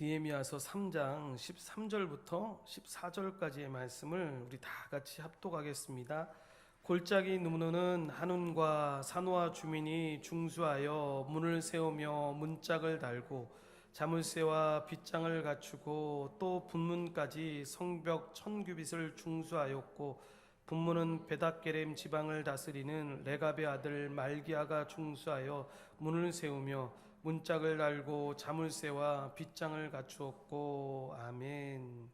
느헤미야서 3장 13절부터 14절까지의 말씀을 우리 다 같이 합독하겠습니다. 골짜기 누누는 한운과 산호와 주민이 중수하여 문을 세우며 문짝을 달고 자물쇠와 빗장을 갖추고 또 분문까지 성벽 1000규빗을 중수하였고, 분문은 베닷게렘 지방을 다스리는 레갑의 아들 말기야가 중수하여 문을 세우며 문짝을 달고 자물쇠와 빗장을 갖추었고. 아멘.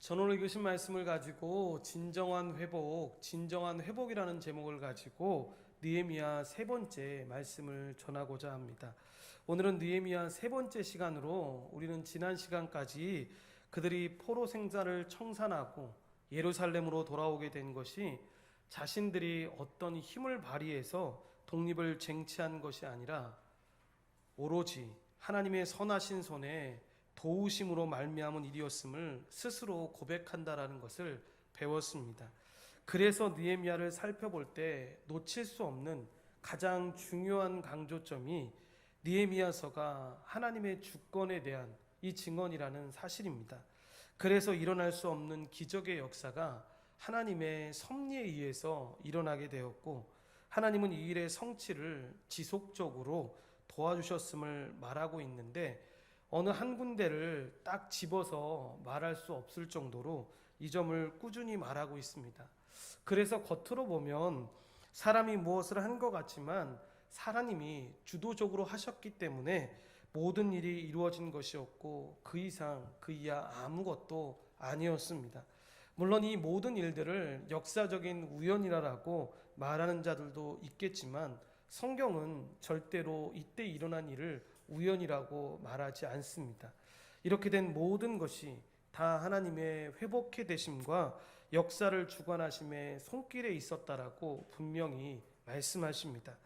오늘 읽으신 말씀을 가지고 진정한 회복이라는 제목을 가지고 느헤미야 세 번째 말씀을 전하고자 합니다. 오늘은 느헤미야 세 번째 시간으로 우리는 지난 시간까지 그들이 포로 생사를 청산하고 예루살렘으로 돌아오게 된 것이 자신들이 어떤 힘을 발휘해서 독립을 쟁취한 것이 아니라 오로지 하나님의 선하신 손에 도우심으로 말미암은 일이었음을 스스로 고백한다라는 것을 배웠습니다. 그래서 느헤미야를 살펴볼 때 놓칠 수 없는 가장 중요한 강조점이 느헤미야서가 하나님의 주권에 대한 이 증언이라는 사실입니다. 그래서 일어날 수 없는 기적의 역사가 하나님의 섭리에 의해서 일어나게 되었고, 하나님은 이 일의 성취를 지속적으로 도와주셨음을 말하고 있는데, 어느 한 군데를 딱 집어서 말할 수 없을 정도로 이 점을 꾸준히 말하고 있습니다. 그래서 겉으로 보면 사람이 무엇을 한 것 같지만 하나님이 주도적으로 하셨기 때문에 모든 일이 이루어진 것이었고, 그 이상 그 이하 아무것도 아니었습니다. 물론 이 모든 일들을 역사적인 우연이라고 말하는 자들도 있겠지만, 성경은 절대로 이때 일어난 일을 우연이라고 말하지 않습니다. 이렇게 된 모든 것이 다 하나님의 회복해 되심과 역사를 주관하심의 손길에 있었다라고 분명히 말씀하십니다.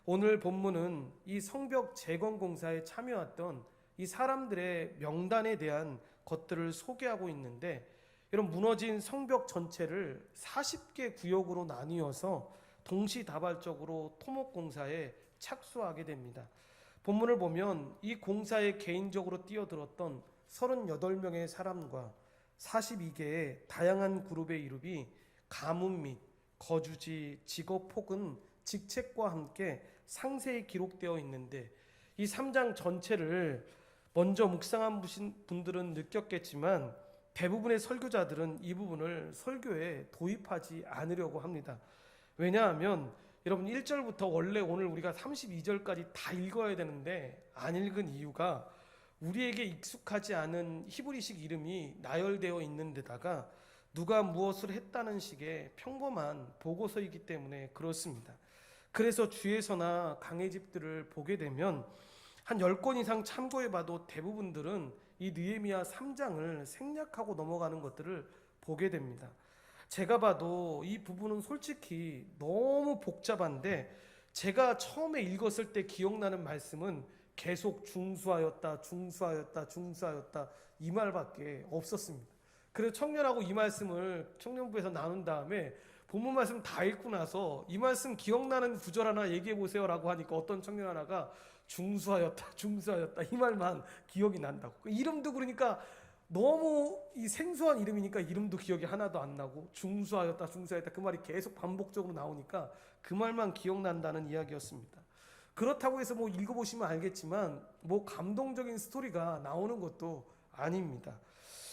오늘 본문은 이 성벽 재건 공사에 참여했던 이 사람들의 명단에 대한 것들을 소개하고 있는데, 이런 무너진 성벽 전체를 40개 구역으로 나뉘어서 동시다발적으로 토목공사에 착수하게 됩니다. 본문을 보면 이 공사에 개인적으로 뛰어들었던 38명의 사람과 42개의 다양한 그룹의 이름이 가문 및 거주지, 직업 혹은 직책과 함께 상세히 기록되어 있는데, 이 3장 전체를 먼저 묵상한 분들은 느꼈겠지만 대부분의 설교자들은 이 부분을 설교에 도입하지 않으려고 합니다. 왜냐하면 여러분 1절부터 원래 오늘 우리가 32절까지 다 읽어야 되는데 안 읽은 이유가, 우리에게 익숙하지 않은 히브리식 이름이 나열되어 있는 데다가 누가 무엇을 했다는 식의 평범한 보고서이기 때문에 그렇습니다. 그래서 주에서나 강의 집들을 보게 되면 한 10권 이상 참고해봐도 대부분들은 이 느헤미야 3장을 생략하고 넘어가는 것들을 보게 됩니다. 제가 봐도 이 부분은 솔직히 너무 복잡한데, 제가 처음에 읽었을 때 기억나는 말씀은 계속 중수하였다 이 말밖에 없었습니다. 그래서 청년하고 이 말씀을 청년부에서 나눈 다음에 본문 말씀 다 읽고 나서 이 말씀 기억나는 구절 하나 얘기해 보세요 라고 하니까 어떤 청년 하나가 중수하였다 이 말만 기억이 난다고. 이름도 그러니까 너무 이 생소한 이름이니까 이름도 기억이 하나도 안 나고, 중수하였다 그 말이 계속 반복적으로 나오니까 그 말만 기억난다는 이야기였습니다. 그렇다고 해서 뭐 읽어보시면 알겠지만 뭐 감동적인 스토리가 나오는 것도 아닙니다.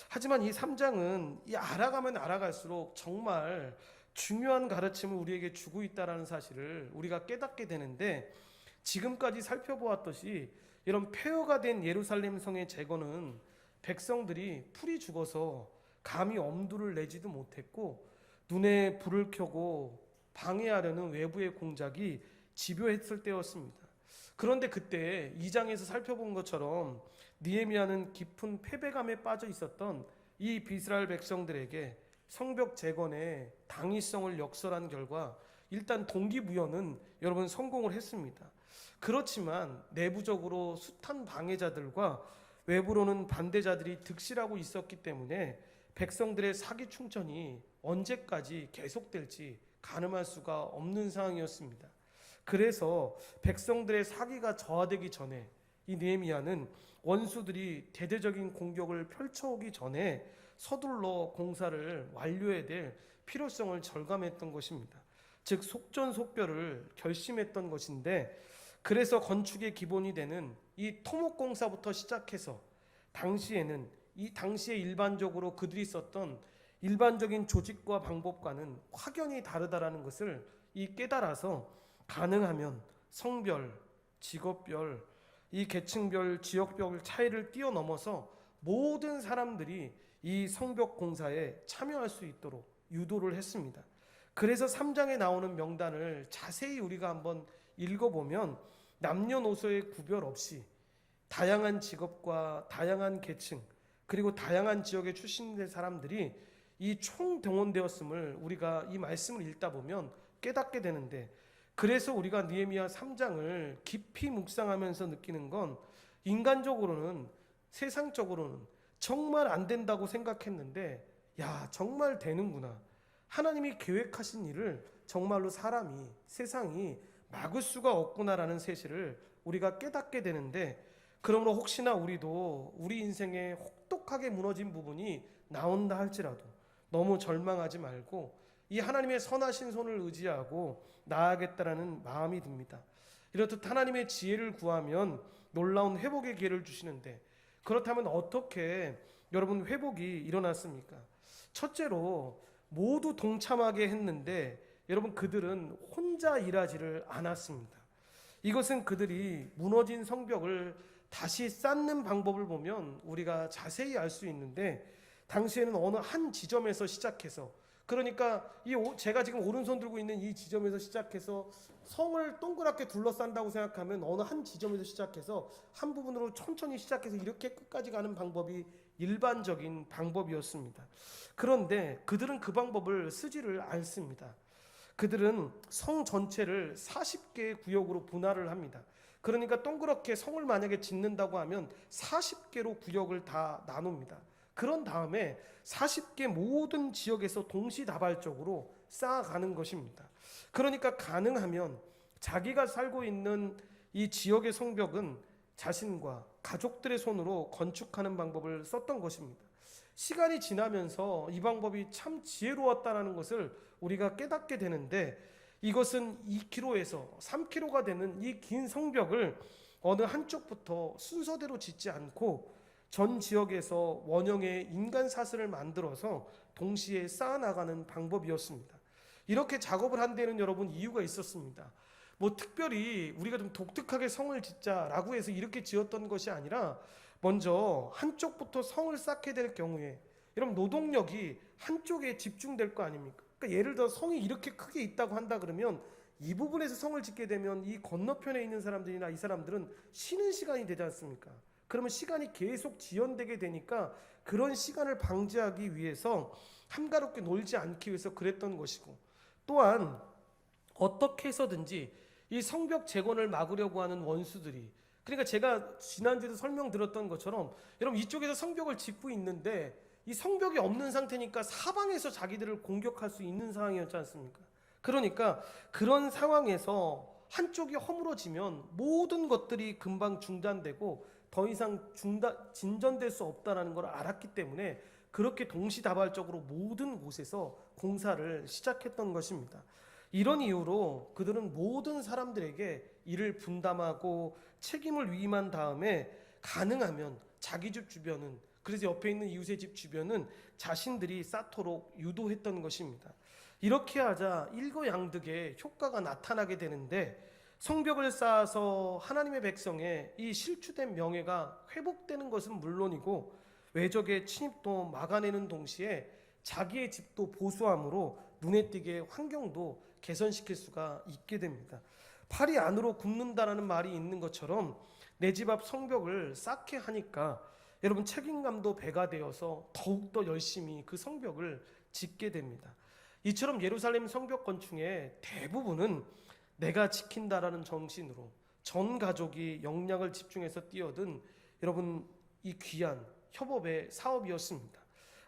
하지만 이 3장은 이 알아가면 알아갈수록 정말 중요한 가르침을 우리에게 주고 있다는 사실을 우리가 깨닫게 되는데, 지금까지 살펴보았듯이 이런 폐허가 된 예루살렘 성의 재건은 백성들이 풀이 죽어서 감히 엄두를 내지도 못했고, 눈에 불을 켜고 방해하려는 외부의 공작이 집요했을 때였습니다. 그런데 그때 2장에서 살펴본 것처럼 느헤미야는 깊은 패배감에 빠져 있었던 이 비스라엘 백성들에게 성벽 재건의 당위성을 역설한 결과 일단 동기부여는 여러분 성공을 했습니다. 그렇지만 내부적으로 숱한 방해자들과 외부로는 반대자들이 득실하고 있었기 때문에 백성들의 사기 충천이 언제까지 계속될지 가늠할 수가 없는 상황이었습니다. 그래서 백성들의 사기가 저하되기 전에 이 느헤미야는 원수들이 대대적인 공격을 펼쳐오기 전에 서둘러 공사를 완료해야 될 필요성을 절감했던 것입니다. 즉 속전속결을 결심했던 것인데, 그래서 건축의 기본이 되는 이 토목공사부터 시작해서 당시에 일반적으로 그들이 썼던 일반적인 조직과 방법과는 확연히 다르다라는 것을 깨달아서 가능하면 성별, 직업별, 이 계층별, 지역별 차이를 뛰어넘어서 모든 사람들이 이 성벽 공사에 참여할 수 있도록 유도를 했습니다. 그래서 3장에 나오는 명단을 자세히 우리가 한번 읽어보면 남녀노소의 구별 없이 다양한 직업과 다양한 계층, 그리고 다양한 지역에 출신된 사람들이 이 총동원되었음을 우리가 이 말씀을 읽다 보면 깨닫게 되는데, 그래서 우리가 느헤미야 3장을 깊이 묵상하면서 느끼는 건, 인간적으로는, 세상적으로는 정말 안 된다고 생각했는데, 야, 정말 되는구나. 하나님이 계획하신 일을 정말로 세상이 막을 수가 없구나라는 사실을 우리가 깨닫게 되는데, 그러므로 혹시나 우리도 우리 인생에 혹독하게 무너진 부분이 나온다 할지라도 너무 절망하지 말고 이 하나님의 선하신 손을 의지하고 나아가겠다라는 마음이 듭니다. 이렇듯 하나님의 지혜를 구하면 놀라운 회복의 기회를 주시는데, 그렇다면 어떻게 여러분 회복이 일어났습니까? 첫째로 모두 동참하게 했는데 여러분 그들은 혼자 일하지를 않았습니다. 이것은 그들이 무너진 성벽을 다시 쌓는 방법을 보면 우리가 자세히 알 수 있는데, 당시에는 어느 한 지점에서 시작해서, 그러니까 제가 지금 오른손 들고 있는 이 지점에서 시작해서 성을 동그랗게 둘러싼다고 생각하면 어느 한 지점에서 시작해서 한 부분으로 천천히 시작해서 이렇게 끝까지 가는 방법이 일반적인 방법이었습니다. 그런데 그들은 그 방법을 쓰지를 않습니다. 그들은 성 전체를 40개의 구역으로 분할을 합니다. 그러니까 동그랗게 성을 만약에 짓는다고 하면 40개로 구역을 다 나눕니다. 그런 다음에 40개 모든 지역에서 동시다발적으로 쌓아가는 것입니다. 그러니까 가능하면 자기가 살고 있는 이 지역의 성벽은 자신과 가족들의 손으로 건축하는 방법을 썼던 것입니다. 시간이 지나면서 이 방법이 참 지혜로웠다는 것을 우리가 깨닫게 되는데, 이것은 2km에서 3km가 되는 이 긴 성벽을 어느 한쪽부터 순서대로 짓지 않고 전 지역에서 원형의 인간 사슬을 만들어서 동시에 쌓아나가는 방법이었습니다. 이렇게 작업을 한 데는 여러분 이유가 있었습니다. 특별히 우리가 좀 독특하게 성을 짓자라고 해서 이렇게 지었던 것이 아니라, 먼저 한쪽부터 성을 쌓게 될 경우에 여러분 노동력이 한쪽에 집중될 거 아닙니까? 그러니까 예를 들어 성이 이렇게 크게 있다고 한다 그러면 이 부분에서 성을 짓게 되면 이 건너편에 있는 사람들이나 이 사람들은 쉬는 시간이 되지 않습니까? 그러면 시간이 계속 지연되게 되니까 그런 시간을 방지하기 위해서 한가롭게 놀지 않기 위해서 그랬던 것이고, 또한 어떻게 해서든지 이 성벽 재건을 막으려고 하는 원수들이, 그러니까 제가 지난주에도 설명드렸던 것처럼 여러분 이쪽에서 성벽을 짓고 있는데 이 성벽이 없는 상태니까 사방에서 자기들을 공격할 수 있는 상황이었지 않습니까? 그러니까 그런 상황에서 한쪽이 허물어지면 모든 것들이 금방 중단되고 더 이상 진전될 수 없다는 걸 알았기 때문에 그렇게 동시다발적으로 모든 곳에서 공사를 시작했던 것입니다. 이런 이유로 그들은 모든 사람들에게 일을 분담하고 책임을 위임한 다음에 가능하면 자기 집 주변은, 그래서 옆에 있는 이웃의 집 주변은 자신들이 쌓도록 유도했던 것입니다. 이렇게 하자 일거양득의 효과가 나타나게 되는데, 성벽을 쌓아서 하나님의 백성의 이 실추된 명예가 회복되는 것은 물론이고 외적의 침입도 막아내는 동시에 자기의 집도 보수함으로 눈에 띄게 환경도 개선시킬 수가 있게 됩니다. 팔이 안으로 굽는다라는 말이 있는 것처럼 내 집 앞 성벽을 쌓게 하니까 여러분 책임감도 배가 되어서 더욱더 열심히 그 성벽을 짓게 됩니다. 이처럼 예루살렘 성벽 건축의 대부분은 내가 지킨다라는 정신으로 전 가족이 역량을 집중해서 뛰어든 여러분 이 귀한 협업의 사업이었습니다.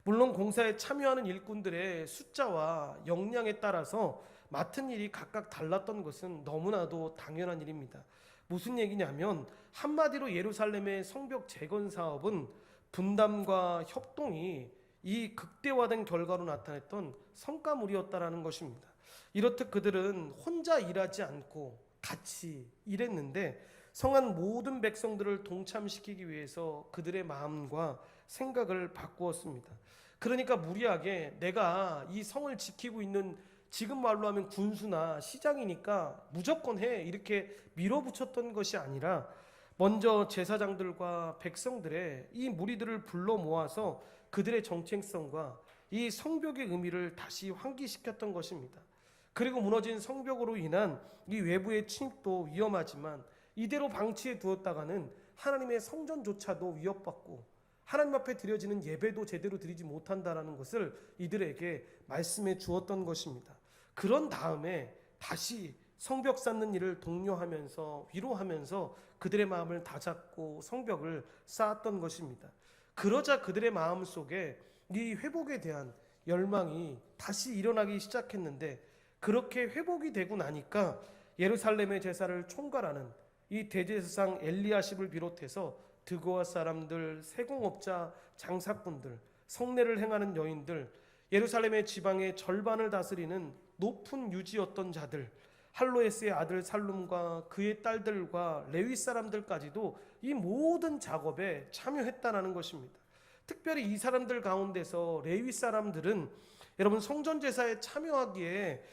물론 공사에 참여하는 일꾼들의 숫자와 역량에 따라서 맡은 일이 각각 달랐던 것은 너무나도 당연한 일입니다. 무슨 얘기냐면 한마디로 예루살렘의 성벽 재건 사업은 분담과 협동이 이 극대화된 결과로 나타냈던 성과물이었다라는 것입니다. 이렇듯 그들은 혼자 일하지 않고 같이 일했는데 성한 모든 백성들을 동참시키기 위해서 그들의 마음과 생각을 바꾸었습니다. 그러니까 무리하게 내가 이 성을 지키고 있는, 지금 말로 하면 군수나 시장이니까 무조건 해, 이렇게 밀어붙였던 것이 아니라 먼저 제사장들과 백성들의 이 무리들을 불러 모아서 그들의 정체성과 이 성벽의 의미를 다시 환기시켰던 것입니다. 그리고 무너진 성벽으로 인한 이 외부의 침입도 위험하지만 이대로 방치해 두었다가는 하나님의 성전조차도 위협받고 하나님 앞에 드려지는 예배도 제대로 드리지 못한다라는 것을 이들에게 말씀해 주었던 것입니다. 그런 다음에 다시 성벽 쌓는 일을 독려하면서 위로하면서 그들의 마음을 다잡고 성벽을 쌓았던 것입니다. 그러자 그들의 마음 속에 이 회복에 대한 열망이 다시 일어나기 시작했는데, 그렇게 회복이 되고 나니까 예루살렘의 제사를 총괄하는 이 대제사장 엘리야십을 비롯해서 드고아 사람들, 세공업자, 장사꾼들, 성례를 행하는 여인들, 예루살렘의 지방의 절반을 다스리는 높은 유지였던 자들, 할로에스의 아들 살룸과 그의 딸들과 레위 사람들까지도 이 모든 작업에 참여했다는 것입니다. 특별히 이 사람들 가운데서 레위 사람들은 여러분 성전 제사에 참여하기에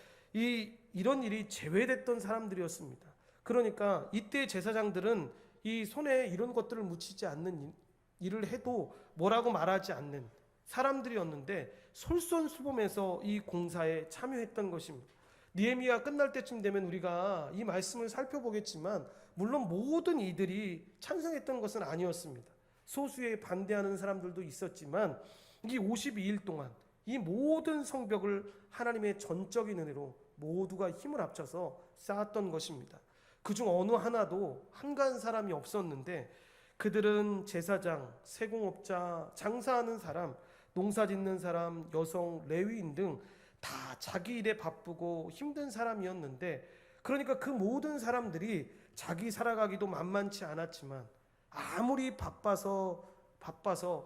이런 일이 제외됐던 사람들이었습니다. 그러니까 이때 제사장들은 이 손에 이런 것들을 묻히지 않는 일을 해도 뭐라고 말하지 않는 사람들이었는데 솔선수범해서 이 공사에 참여했던 것입니다. 느헤미야 끝날 때쯤 되면 우리가 이 말씀을 살펴보겠지만 물론 모든 이들이 찬성했던 것은 아니었습니다. 소수의 반대하는 사람들도 있었지만 이 52일 동안 이 모든 성벽을 하나님의 전적인 은혜로 모두가 힘을 합쳐서 쌓았던 것입니다. 그중 어느 하나도 한가한 사람이 없었는데 그들은 제사장, 세공업자, 장사하는 사람, 농사짓는 사람, 여성, 레위인 등 다 자기 일에 바쁘고 힘든 사람이었는데, 그러니까 그 모든 사람들이 자기 살아가기도 만만치 않았지만 아무리 바빠서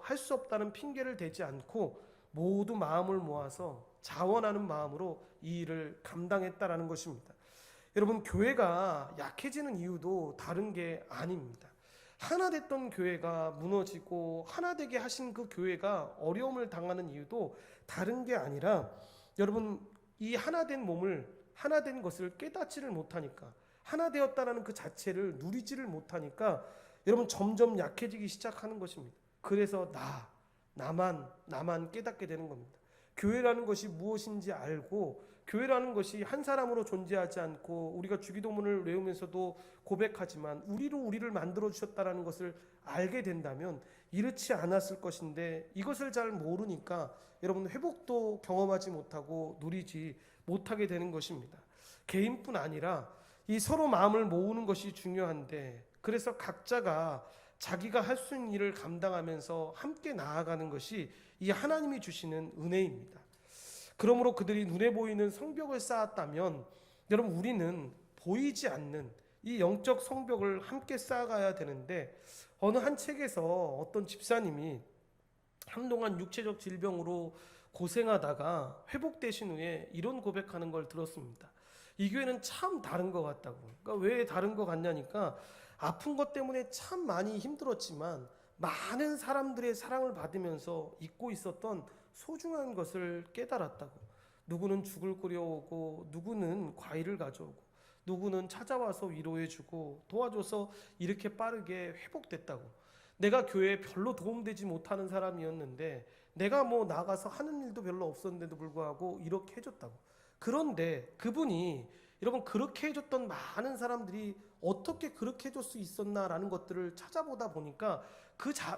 할 수 없다는 핑계를 대지 않고 모두 마음을 모아서 자원하는 마음으로 이 일을 감당했다라는 것입니다. 여러분, 교회가 약해지는 이유도 다른 게 아닙니다. 하나 됐던 교회가 무너지고 하나 되게 하신 그 교회가 어려움을 당하는 이유도 다른 게 아니라, 여러분, 이 하나 된 몸을, 하나 된 것을 깨닫지를 못하니까, 하나 되었다는 그 자체를 누리지를 못하니까 여러분 점점 약해지기 시작하는 것입니다. 그래서 나만 깨닫게 되는 겁니다. 교회라는 것이 무엇인지 알고, 교회라는 것이 한 사람으로 존재하지 않고 우리가 주기도문을 외우면서도 고백하지만 우리를 만들어 주셨다라는 것을 알게 된다면 이렇지 않았을 것인데, 이것을 잘 모르니까 여러분 회복도 경험하지 못하고 누리지 못하게 되는 것입니다. 개인뿐 아니라 이 서로 마음을 모으는 것이 중요한데, 그래서 각자가 자기가 할 수 있는 일을 감당하면서 함께 나아가는 것이 이 하나님이 주시는 은혜입니다. 그러므로 그들이 눈에 보이는 성벽을 쌓았다면 여러분 우리는 보이지 않는 이 영적 성벽을 함께 쌓아가야 되는데, 어느 한 책에서 어떤 집사님이 한동안 육체적 질병으로 고생하다가 회복되신 후에 이런 고백하는 걸 들었습니다. 이 교회는 참 다른 것 같다고. 그러니까 왜 다른 것 같냐니까, 아픈 것 때문에 참 많이 힘들었지만 많은 사람들의 사랑을 받으면서 잊고 있었던 소중한 것을 깨달았다고. 누구는 죽을 끓여오고, 누구는 과일을 가져오고, 누구는 찾아와서 위로해주고 도와줘서 이렇게 빠르게 회복됐다고. 내가 교회에 별로 도움되지 못하는 사람이었는데 내가 나가서 하는 일도 별로 없었는데도 불구하고 이렇게 해줬다고. 그런데 그분이, 여러분, 그렇게 해줬던 많은 사람들이 어떻게 그렇게 해줄 수 있었나라는 것들을 찾아보다 보니까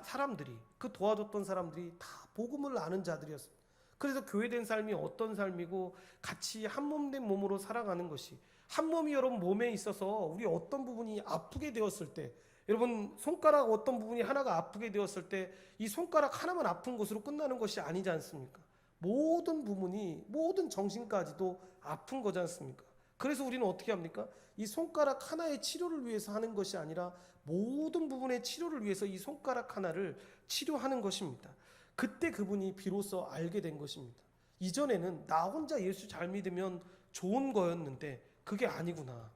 사람들이, 그 도와줬던 사람들이 다 복음을 아는 자들이었습니다. 그래서 교회된 삶이 어떤 삶이고 같이 한 몸 된 몸으로 살아가는 것이, 한 몸이 여러분 몸에 있어서 우리 어떤 부분이 아프게 되었을 때, 여러분 손가락 어떤 부분이 하나가 아프게 되었을 때 이 손가락 하나만 아픈 것으로 끝나는 것이 아니지 않습니까? 모든 부분이, 모든 정신까지도 아픈 거지 않습니까? 그래서 우리는 어떻게 합니까? 이 손가락 하나의 치료를 위해서 하는 것이 아니라 모든 부분의 치료를 위해서 이 손가락 하나를 치료하는 것입니다. 그때 그분이 비로소 알게 된 것입니다. 이전에는 나 혼자 예수 잘 믿으면 좋은 거였는데 그게 아니구나.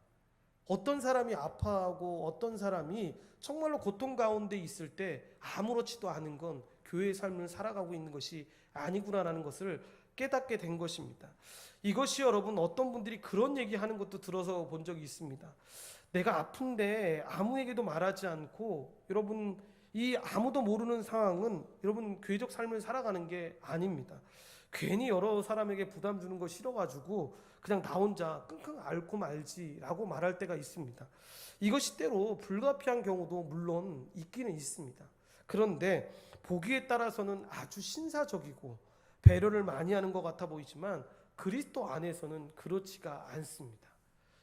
어떤 사람이 아파하고 어떤 사람이 정말로 고통 가운데 있을 때 아무렇지도 않은 건 교회의 삶을 살아가고 있는 것이 아니구나라는 것을 깨닫게 된 것입니다. 이것이 여러분 어떤 분들이 그런 얘기하는 것도 들어서 본 적이 있습니다. 내가 아픈데 아무에게도 말하지 않고 여러분 이 아무도 모르는 상황은 여러분 교회적 삶을 살아가는 게 아닙니다. 괜히 여러 사람에게 부담 주는 거 싫어가지고 그냥 나 혼자 끙끙 앓고 말지라고 말할 때가 있습니다. 이것이 때로 불가피한 경우도 물론 있기는 있습니다. 그런데 보기에 따라서는 아주 신사적이고 배려를 많이 하는 것 같아 보이지만 그리스도 안에서는 그렇지가 않습니다.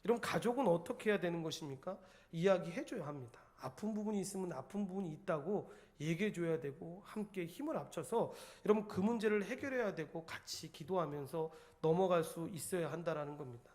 여러분 가족은 어떻게 해야 되는 것입니까? 이야기해줘야 합니다. 아픈 부분이 있으면 아픈 부분이 있다고 얘기해줘야 되고 함께 힘을 합쳐서 여러분 그 문제를 해결해야 되고 같이 기도하면서 넘어갈 수 있어야 한다라는 겁니다.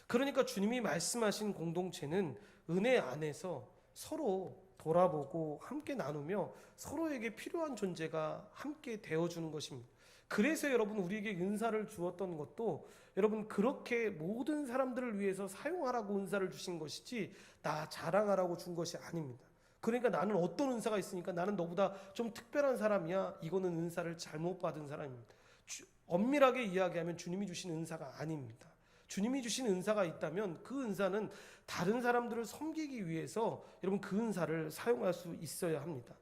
그러니까 주님이 말씀하신 공동체는 은혜 안에서 서로 돌아보고 함께 나누며 서로에게 필요한 존재가 함께 되어주는 것입니다. 그래서 여러분 우리에게 은사를 주었던 것도 여러분 그렇게 모든 사람들을 위해서 사용하라고 은사를 주신 것이지 나 자랑하라고 준 것이 아닙니다. 그러니까 나는 어떤 은사가 있으니까 나는 너보다 좀 특별한 사람이야. 이거는 은사를 잘못 받은 사람입니다. 엄밀하게 이야기하면 주님이 주신 은사가 아닙니다. 주님이 주신 은사가 있다면 그 은사는 다른 사람들을 섬기기 위해서 여러분 그 은사를 사용할 수 있어야 합니다.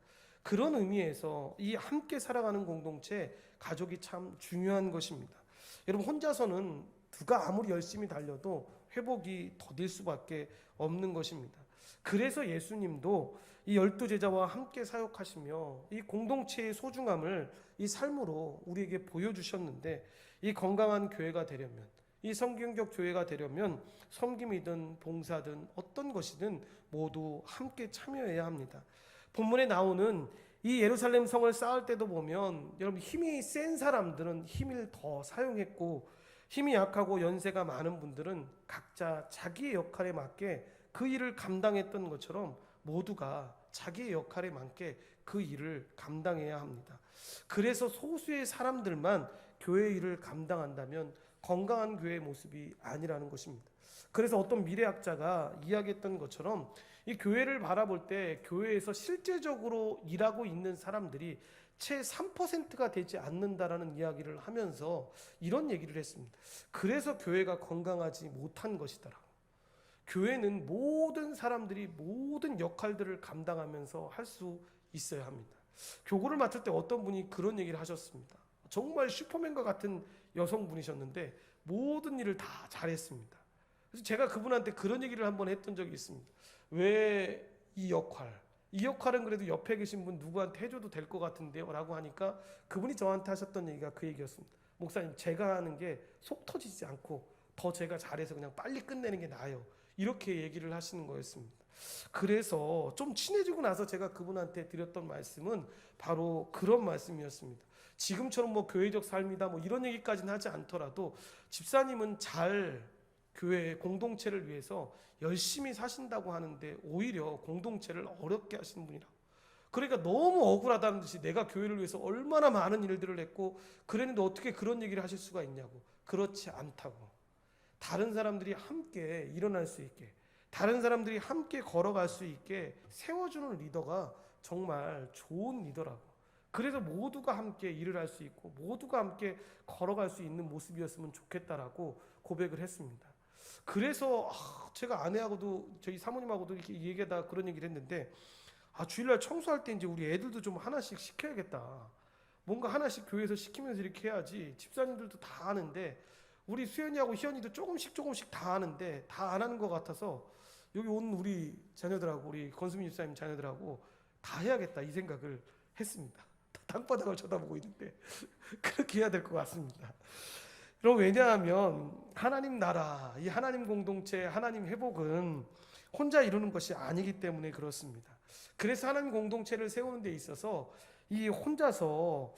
그런 의미에서 이 함께 살아가는 공동체 가족이 참 중요한 것입니다. 여러분 혼자서는 누가 아무리 열심히 달려도 회복이 더딜 수밖에 없는 것입니다. 그래서 예수님도 이 12제자와 함께 사역하시며 이 공동체의 소중함을 이 삶으로 우리에게 보여주셨는데 이 건강한 교회가 되려면 이 성경적 교회가 되려면 섬김이든 봉사든 어떤 것이든 모두 함께 참여해야 합니다. 본문에 나오는 이 예루살렘 성을 쌓을 때도 보면 여러분 힘이 센 사람들은 힘을 더 사용했고 힘이 약하고 연세가 많은 분들은 각자 자기의 역할에 맞게 그 일을 감당했던 것처럼 모두가 자기의 역할에 맞게 그 일을 감당해야 합니다. 그래서 소수의 사람들만 교회 일을 감당한다면 건강한 교회의 모습이 아니라는 것입니다. 그래서 어떤 미래학자가 이야기했던 것처럼 이 교회를 바라볼 때 교회에서 실제적으로 일하고 있는 사람들이 채 3%가 되지 않는다라는 이야기를 하면서 이런 얘기를 했습니다. 그래서 교회가 건강하지 못한 것이더라. 교회는 모든 사람들이 모든 역할들을 감당하면서 할 수 있어야 합니다. 교구를 맡을 때 어떤 분이 그런 얘기를 하셨습니다. 정말 슈퍼맨과 같은 여성분이셨는데 모든 일을 다 잘했습니다. 그래서 제가 그분한테 그런 얘기를 한번 했던 적이 있습니다. 왜 이 역할은 그래도 옆에 계신 분 누구한테 해줘도 될 것 같은데요 라고 하니까 그분이 저한테 하셨던 얘기가 그 얘기였습니다. 목사님 제가 하는 게 속 터지지 않고 더 제가 잘해서 그냥 빨리 끝내는 게 나아요. 이렇게 얘기를 하시는 거였습니다. 그래서 좀 친해지고 나서 제가 그분한테 드렸던 말씀은 바로 그런 말씀이었습니다. 지금처럼 뭐 교회적 삶이다 뭐 이런 얘기까지는 하지 않더라도 집사님은 잘 교회 공동체를 위해서 열심히 사신다고 하는데 오히려 공동체를 어렵게 하시는 분이라고. 그러니까 너무 억울하다는 듯이 내가 교회를 위해서 얼마나 많은 일들을 했고 그랬는데 어떻게 그런 얘기를 하실 수가 있냐고. 그렇지 않다고. 다른 사람들이 함께 일어날 수 있게, 다른 사람들이 함께 걸어갈 수 있게 세워주는 리더가 정말 좋은 리더라고. 그래서 모두가 함께 일을 할 수 있고 모두가 함께 걸어갈 수 있는 모습이었으면 좋겠다라고 고백을 했습니다. 그래서 제가 아내하고도 저희 사모님하고도 이렇게 얘기하다 그런 얘기를 했는데 주일날 청소할 때 이제 우리 애들도 좀 하나씩 시켜야겠다. 뭔가 하나씩 교회에서 시키면서 이렇게 해야지. 집사님들도 다 하는데 우리 수연이하고 희연이도 조금씩 다 하는데 다 안 하는 것 같아서 여기 온 우리 자녀들하고 우리 권수민 집사님 자녀들하고 다 해야겠다 이 생각을 했습니다. 땅바닥을 쳐다보고 있는데 그렇게 해야 될 것 같습니다. 그럼 왜냐하면 하나님 나라, 이 하나님 공동체, 하나님 회복은 혼자 이루는 것이 아니기 때문에 그렇습니다. 그래서 하나님 공동체를 세우는 데 있어서 이 혼자서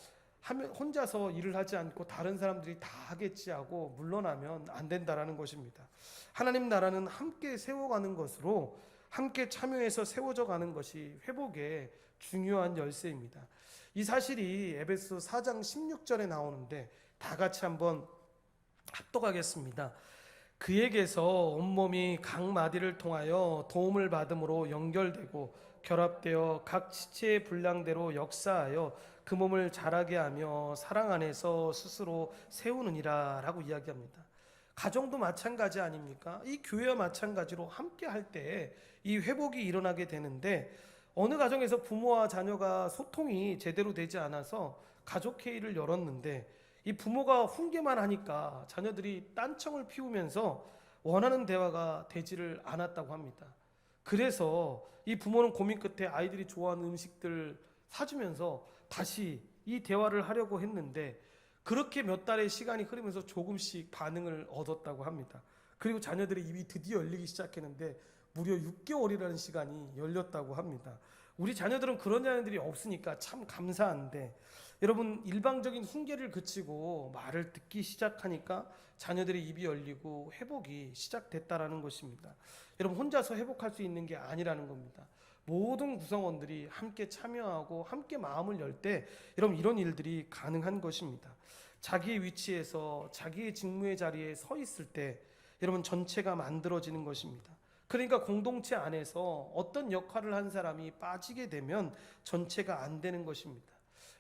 혼자서 일을 하지 않고 다른 사람들이 다 하겠지 하고 물러나면 안 된다라는 것입니다. 하나님 나라는 함께 세워가는 것으로, 함께 참여해서 세워져 가는 것이 회복의 중요한 열쇠입니다. 이 사실이 에베소 4장 16절에 나오는데 다 같이 한번 합독하겠습니다. 그에게서 온몸이 각 마디를 통하여 도움을 받음으로 연결되고 결합되어 각 지체의 분량대로 역사하여 그 몸을 자라게 하며 사랑 안에서 스스로 세우느니라 라고 이야기합니다. 가정도 마찬가지 아닙니까? 이 교회와 마찬가지로 함께 할 때 이 회복이 일어나게 되는데, 어느 가정에서 부모와 자녀가 소통이 제대로 되지 않아서 가족회의를 열었는데 이 부모가 훈계만 하니까 자녀들이 딴청을 피우면서 원하는 대화가 되지를 않았다고 합니다. 그래서 이 부모는 고민 끝에 아이들이 좋아하는 음식들 사주면서 다시 이 대화를 하려고 했는데, 그렇게 몇 달의 시간이 흐르면서 조금씩 반응을 얻었다고 합니다. 그리고 자녀들의 입이 드디어 열리기 시작했는데 무려 6개월이라는 시간이 열렸다고 합니다. 우리 자녀들은 그런 자녀들이 없으니까 참 감사한데, 여러분, 일방적인 훈계를 그치고 말을 듣기 시작하니까 자녀들의 입이 열리고 회복이 시작됐다라는 것입니다. 여러분, 혼자서 회복할 수 있는 게 아니라는 겁니다. 모든 구성원들이 함께 참여하고 함께 마음을 열 때 여러분, 이런 일들이 가능한 것입니다. 자기의 위치에서 자기의 직무의 자리에 서 있을 때 여러분, 전체가 만들어지는 것입니다. 그러니까 공동체 안에서 어떤 역할을 한 사람이 빠지게 되면 전체가 안 되는 것입니다.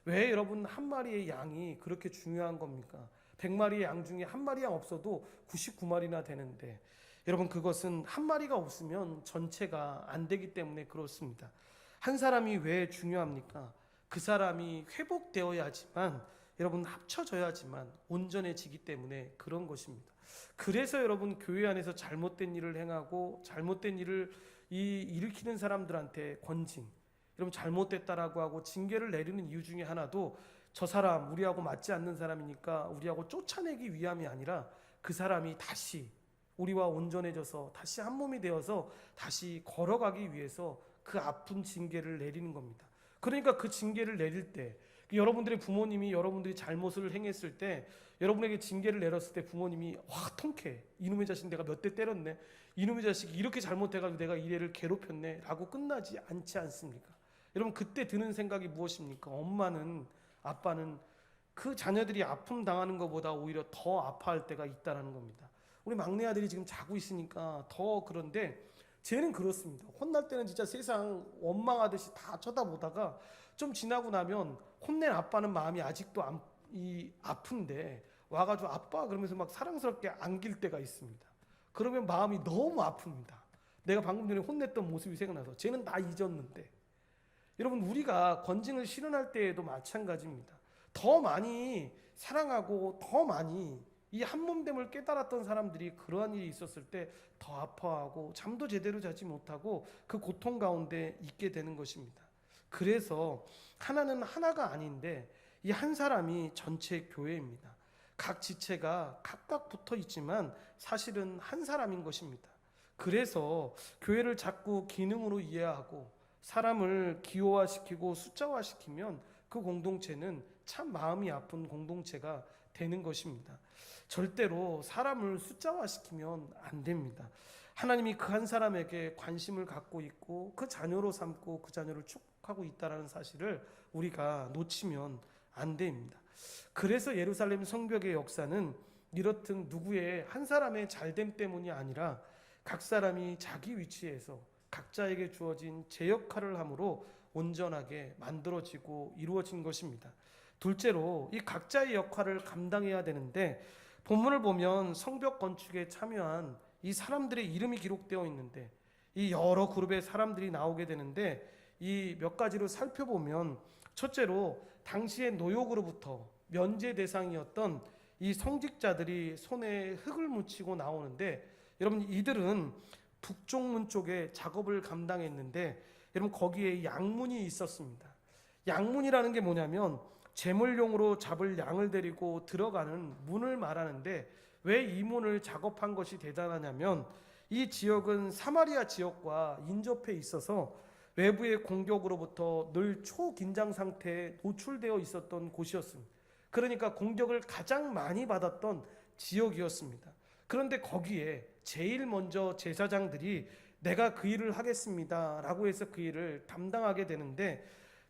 왜 여러분, 한 마리의 양이 그렇게 중요한 겁니까? 100마리의 양 중에 한 마리 양 없어도 99마리나 되는데, 여러분, 그것은 한 마리가 없으면 전체가 안 되기 때문에 그렇습니다. 한 사람이 왜 중요합니까? 그 사람이 회복되어야지만, 여러분, 합쳐져야지만 온전해지기 때문에 그런 것입니다. 그래서 여러분, 교회 안에서 잘못된 일을 행하고 잘못된 일을 일으키는 사람들한테 권징, 여러분, 잘못됐다라고 하고 징계를 내리는 이유 중에 하나도 저 사람 우리하고 맞지 않는 사람이니까 우리하고 쫓아내기 위함이 아니라 그 사람이 다시 우리와 온전해져서 다시 한 몸이 되어서 다시 걸어가기 위해서 그 아픈 징계를 내리는 겁니다. 그러니까 그 징계를 내릴 때, 여러분들의 부모님이 여러분들이 잘못을 행했을 때 여러분에게 징계를 내렸을 때 부모님이 와, 통쾌해. 이놈의 자식 내가 몇 대 때렸네, 이놈의 자식이 이렇게 잘못해가지고 내가 이 애를 괴롭혔네 라고 끝나지 않지 않습니까? 여러분, 그때 드는 생각이 무엇입니까? 엄마는, 아빠는 그 자녀들이 아픔 당하는 것보다 오히려 더 아파할 때가 있다는 겁니다. 우리 막내 아들이 지금 자고 있으니까 더 그런데, 쟤는 그렇습니다. 혼날 때는 진짜 세상 원망하듯이 다 쳐다보다가 좀 지나고 나면 혼낸 아빠는 마음이 아직도 아픈데 와가지고 아빠 그러면서 막 사랑스럽게 안길 때가 있습니다. 그러면 마음이 너무 아픕니다. 내가 방금 전에 혼냈던 모습이 생각나서. 쟤는 다 잊었는데. 여러분, 우리가 권징을 실현할 때에도 마찬가지입니다. 더 많이 사랑하고 더 많이 이 한몸됨을 깨달았던 사람들이 그러한 일이 있었을 때 더 아파하고 잠도 제대로 자지 못하고 그 고통 가운데 있게 되는 것입니다. 그래서 하나는 하나가 아닌데 이 한 사람이 전체 교회입니다. 각 지체가 각각 붙어 있지만 사실은 한 사람인 것입니다. 그래서 교회를 자꾸 기능으로 이해하고 사람을 기호화시키고 숫자화시키면 그 공동체는 참 마음이 아픈 공동체가 되는 것입니다. 절대로 사람을 숫자화시키면 안 됩니다. 하나님이 그 한 사람에게 관심을 갖고 있고 그 자녀로 삼고 그 자녀를 축복하고 있다는 사실을 우리가 놓치면 안 됩니다. 그래서 예루살렘 성벽의 역사는 이렇듯 누구의 한 사람의 잘됨 때문이 아니라 각 사람이 자기 위치에서 각자에게 주어진 제 역할을 함으로 온전하게 만들어지고 이루어진 것입니다. 둘째로 이 각자의 역할을 감당해야 되는데, 본문을 보면 성벽 건축에 참여한 이 사람들의 이름이 기록되어 있는데 이 여러 그룹의 사람들이 나오게 되는데, 이 몇 가지로 살펴보면, 첫째로 당시의 노역으로부터 면제 대상이었던 이 성직자들이 손에 흙을 묻히고 나오는데, 여러분, 이들은 북쪽문 쪽에 작업을 감당했는데 여러분, 거기에 양문이 있었습니다. 양문이라는 게 뭐냐면 제물용으로 잡을 양을 데리고 들어가는 문을 말하는데, 왜 이 문을 작업한 것이 대단하냐면 이 지역은 사마리아 지역과 인접해 있어서 외부의 공격으로부터 늘 초긴장 상태에 노출되어 있었던 곳이었습니다. 그러니까 공격을 가장 많이 받았던 지역이었습니다. 그런데 거기에 제일 먼저 제사장들이 내가 그 일을 하겠습니다 라고 해서 그 일을 담당하게 되는데,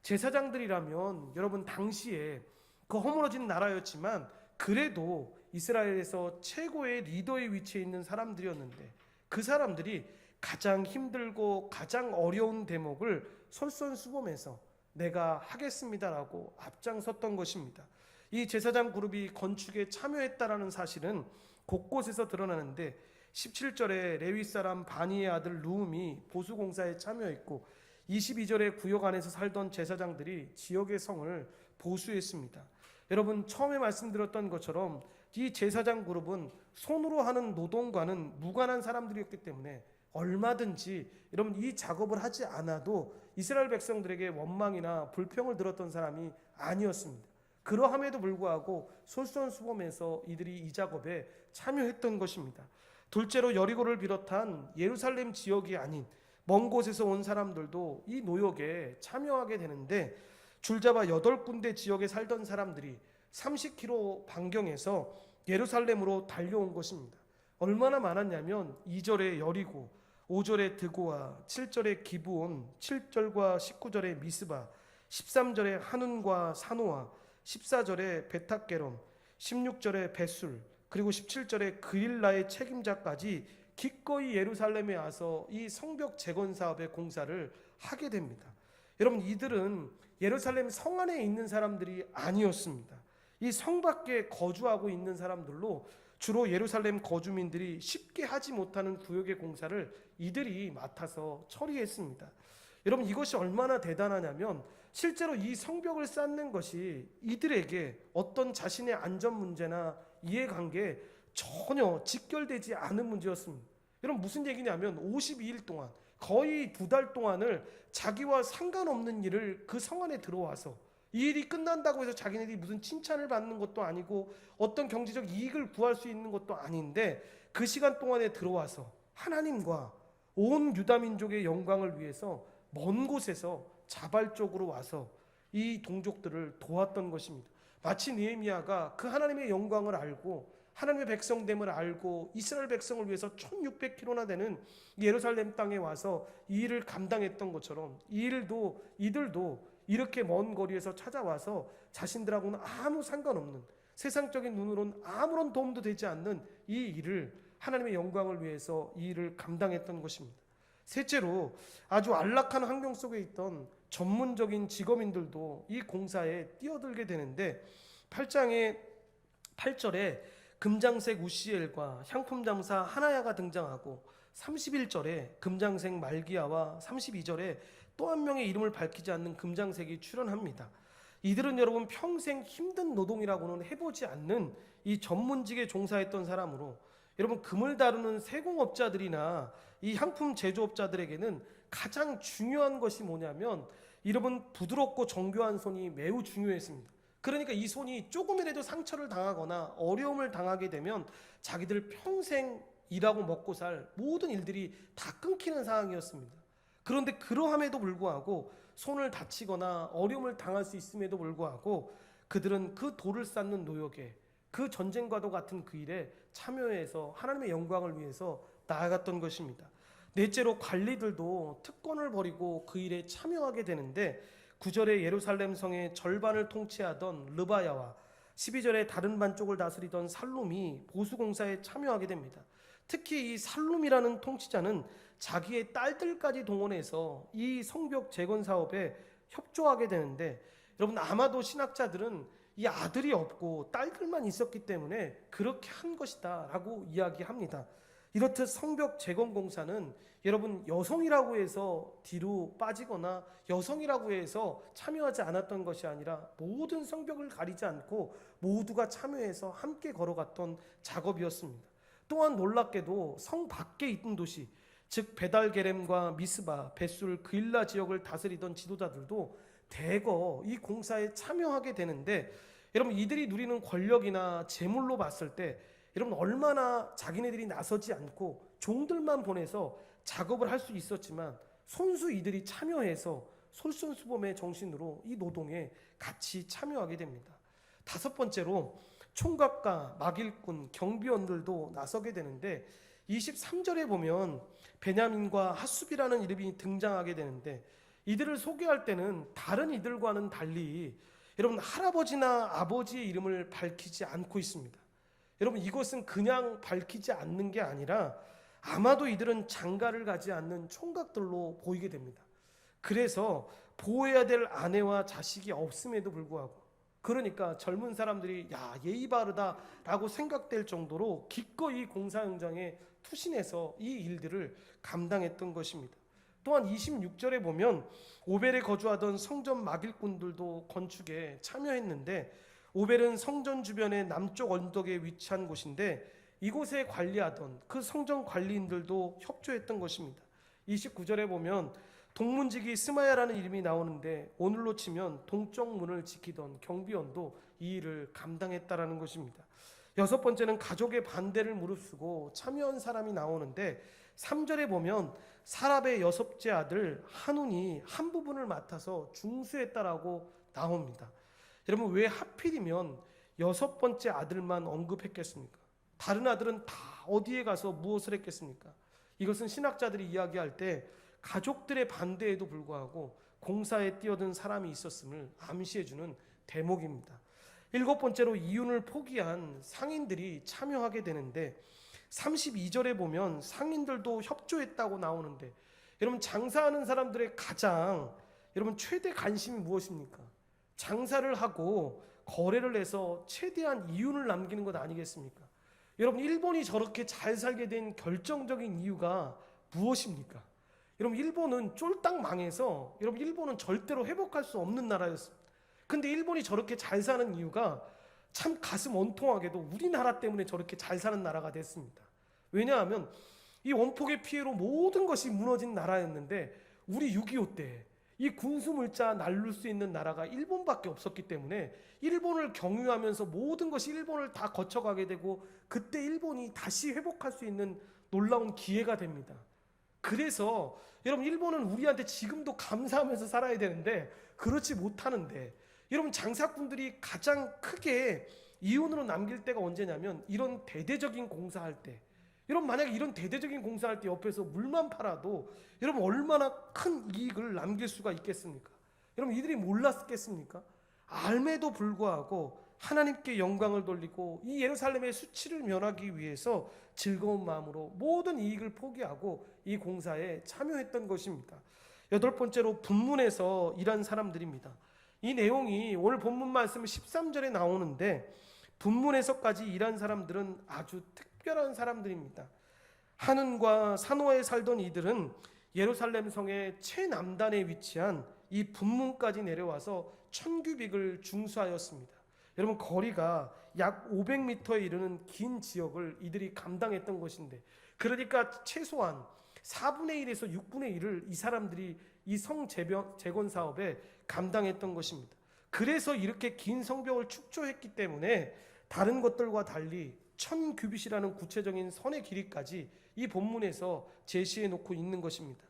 제사장들이라면 여러분 당시에 그 허물어진 나라였지만 그래도 이스라엘에서 최고의 리더의 위치에 있는 사람들이었는데, 그 사람들이 가장 힘들고 가장 어려운 대목을 솔선수범해서 내가 하겠습니다라고 앞장섰던 것입니다. 이 제사장 그룹이 건축에 참여했다라는 사실은 곳곳에서 드러나는데, 17절에 레위 사람 바니의 아들 루음이 보수공사에 참여했고, 22절에 구역 안에서 살던 제사장들이 지역의 성을 보수했습니다. 여러분, 처음에 말씀드렸던 것처럼 이 제사장 그룹은 손으로 하는 노동과는 무관한 사람들이었기 때문에 얼마든지 여러분 이 작업을 하지 않아도 이스라엘 백성들에게 원망이나 불평을 들었던 사람이 아니었습니다. 그러함에도 불구하고 솔선수범해서 이들이 이 작업에 참여했던 것입니다. 둘째로 여리고를 비롯한 예루살렘 지역이 아닌 먼 곳에서 온 사람들도 이 노역에 참여하게 되는데, 줄잡아 8군데 지역에 살던 사람들이 30km 반경에서 예루살렘으로 달려온 것입니다. 얼마나 많았냐면 2절에 여리고, 5절에 드고아, 7절에 기브온, 7절과 19절에 미스바, 13절에 하눈과 사노아, 14절에 베탁게롬, 16절에 베술, 그리고 17절에 그릴라의 책임자까지 기꺼이 예루살렘에 와서 이 성벽 재건 사업의 공사를 하게 됩니다. 여러분, 이들은 예루살렘 성 안에 있는 사람들이 아니었습니다. 이 성 밖에 거주하고 있는 사람들로 주로 예루살렘 거주민들이 쉽게 하지 못하는 구역의 공사를 이들이 맡아서 처리했습니다. 여러분, 이것이 얼마나 대단하냐면 실제로 이 성벽을 쌓는 것이 이들에게 어떤 자신의 안전 문제나 이해관계에 전혀 직결되지 않은 문제였습니다. 여러분, 무슨 얘기냐면 52일 동안 거의 2달 동안을 자기와 상관없는 일을 그 성 안에 들어와서, 이 일이 끝난다고 해서 자기네들이 무슨 칭찬을 받는 것도 아니고 어떤 경제적 이익을 구할 수 있는 것도 아닌데, 그 시간 동안에 들어와서 하나님과 온 유다 민족의 영광을 위해서 먼 곳에서 자발적으로 와서 이 동족들을 도왔던 것입니다. 마치 느헤미야가 그 하나님의 영광을 알고 하나님의 백성됨을 알고 이스라엘 백성을 위해서 1600km나 되는 예루살렘 땅에 와서 이 일을 감당했던 것처럼, 이들도 이렇게 먼 거리에서 찾아와서 자신들하고는 아무 상관없는, 세상적인 눈으로는 아무런 도움도 되지 않는 이 일을 하나님의 영광을 위해서 이 일을 감당했던 것입니다. 셋째로, 아주 안락한 환경 속에 있던 전문적인 직업인들도 이 공사에 뛰어들게 되는데, 8절에 금장색 우시엘과 향품 장사 하나야가 등장하고, 31절에 금장색 말기야와 32절에 또 한 명의 이름을 밝히지 않는 금장색이 출연합니다. 이들은 여러분 평생 힘든 노동이라고는 해보지 않는 이 전문직에 종사했던 사람으로, 여러분 금을 다루는 세공업자들이나 이 향품 제조업자들에게는 가장 중요한 것이 뭐냐면, 여러분 부드럽고 정교한 손이 매우 중요했습니다. 그러니까 이 손이 조금이라도 상처를 당하거나 어려움을 당하게 되면 자기들 평생 일하고 먹고 살 모든 일들이 다 끊기는 상황이었습니다. 그런데 그러함에도 불구하고, 손을 다치거나 어려움을 당할 수 있음에도 불구하고 그들은 그 돌을 쌓는 노역에, 그 전쟁과도 같은 그 일에 참여해서 하나님의 영광을 위해서 나아갔던 것입니다. 넷째로, 관리들도 특권을 버리고 그 일에 참여하게 되는데, 9절에 예루살렘 성의 절반을 통치하던 르바야와 12절에 다른 반쪽을 다스리던 살룸이 보수공사에 참여하게 됩니다. 특히 이 살룸이라는 통치자는 자기의 딸들까지 동원해서 이 성벽 재건 사업에 협조하게 되는데, 여러분 아마도 신학자들은 이 아들이 없고 딸들만 있었기 때문에 그렇게 한 것이다 라고 이야기합니다. 이렇듯 성벽 재건 공사는 여러분 여성이라고 해서 뒤로 빠지거나 여성이라고 해서 참여하지 않았던 것이 아니라 모든 성벽을 가리지 않고 모두가 참여해서 함께 걸어갔던 작업이었습니다. 또한 놀랍게도 성 밖에 있던 도시, 즉 베달게렘과 미스바, 베술, 그일라 지역을 다스리던 지도자들도 대거 이 공사에 참여하게 되는데, 여러분 이들이 누리는 권력이나 재물로 봤을 때 여러분 얼마나 자기네들이 나서지 않고 종들만 보내서 작업을 할 수 있었지만, 손수 이들이 참여해서 솔선수범의 정신으로 이 노동에 같이 참여하게 됩니다. 다섯 번째로 총각과 막일꾼, 경비원들도 나서게 되는데 23절에 보면 베냐민과 핫숲이라는 이름이 등장하게 되는데 이들을 소개할 때는 다른 이들과는 달리 여러분 할아버지나 아버지의 이름을 밝히지 않고 있습니다. 여러분 이것은 그냥 밝히지 않는 게 아니라 아마도 이들은 장가를 가지 않는 총각들로 보이게 됩니다. 그래서 보호해야 될 아내와 자식이 없음에도 불구하고 그러니까 젊은 사람들이 야 예의 바르다라고 생각될 정도로 기꺼이 공사 현장에 투신해서 이 일들을 감당했던 것입니다. 또한 26절에 보면 오벨에 거주하던 성전 막일꾼들도 건축에 참여했는데 오벨은 성전 주변의 남쪽 언덕에 위치한 곳인데 이곳에 관리하던 그 성전 관리인들도 협조했던 것입니다. 29절에 보면 동문지기 스마야라는 이름이 나오는데 오늘로 치면 동쪽 문을 지키던 경비원도 이 일을 감당했다라는 것입니다. 여섯 번째는 가족의 반대를 무릅쓰고 참여한 사람이 나오는데 3절에 보면 사랍의 여섯째 아들 한운이 한 부분을 맡아서 중수했다라고 나옵니다. 여러분 왜 하필이면 여섯 번째 아들만 언급했겠습니까? 다른 아들은 다 어디에 가서 무엇을 했겠습니까? 이것은 신학자들이 이야기할 때 가족들의 반대에도 불구하고 공사에 뛰어든 사람이 있었음을 암시해주는 대목입니다. 일곱 번째로 이윤을 포기한 상인들이 참여하게 되는데 32절에 보면 상인들도 협조했다고 나오는데 여러분 장사하는 사람들의 가장 여러분 최대 관심이 무엇입니까? 장사를 하고 거래를 해서 최대한 이윤을 남기는 것 아니겠습니까? 여러분 일본이 저렇게 잘 살게 된 결정적인 이유가 무엇입니까? 여러분 일본은 쫄딱 망해서 여러분 일본은 절대로 회복할 수 없는 나라였습니다. 근데 일본이 저렇게 잘 사는 이유가 참 가슴 원통하게도 우리나라 때문에 저렇게 잘 사는 나라가 됐습니다. 왜냐하면 이 원폭의 피해로 모든 것이 무너진 나라였는데 우리 6.25 때 이 군수물자 날릴 수 있는 나라가 일본밖에 없었기 때문에 일본을 경유하면서 모든 것이 일본을 다 거쳐가게 되고 그때 일본이 다시 회복할 수 있는 놀라운 기회가 됩니다. 그래서 여러분 일본은 우리한테 지금도 감사하면서 살아야 되는데 그렇지 못하는데 여러분 장사꾼들이 가장 크게 이윤으로 남길 때가 언제냐면 이런 대대적인 공사할 때 여러분 만약에 이런 대대적인 공사할 때 옆에서 물만 팔아도 여러분 얼마나 큰 이익을 남길 수가 있겠습니까? 여러분 이들이 몰랐겠습니까? 알매도 불구하고 하나님께 영광을 돌리고 이 예루살렘의 수치를 면하기 위해서 즐거운 마음으로 모든 이익을 포기하고 이 공사에 참여했던 것입니다. 여덟 번째로 분문에서 일한 사람들입니다. 이 내용이 오늘 본문 말씀 13절에 나오는데 분문에서까지 일한 사람들은 아주 특별한 사람들입니다. 하눈과 산호에 살던 이들은 예루살렘 성의 최남단에 위치한 이 분문까지 내려와서 1000규빅을 중수하였습니다. 여러분 거리가 약 500m에 이르는 긴 지역을 이들이 감당했던 것인데 그러니까 최소한 4분의 1에서 6분의 1을 이 사람들이 이 성 재건 사업에 감당했던 것입니다. 그래서 이렇게 긴 성벽을 축조했기 때문에 다른 것들과 달리 1000규빗이라는 구체적인 선의 길이까지 이 본문에서 제시해 놓고 있는 것입니다.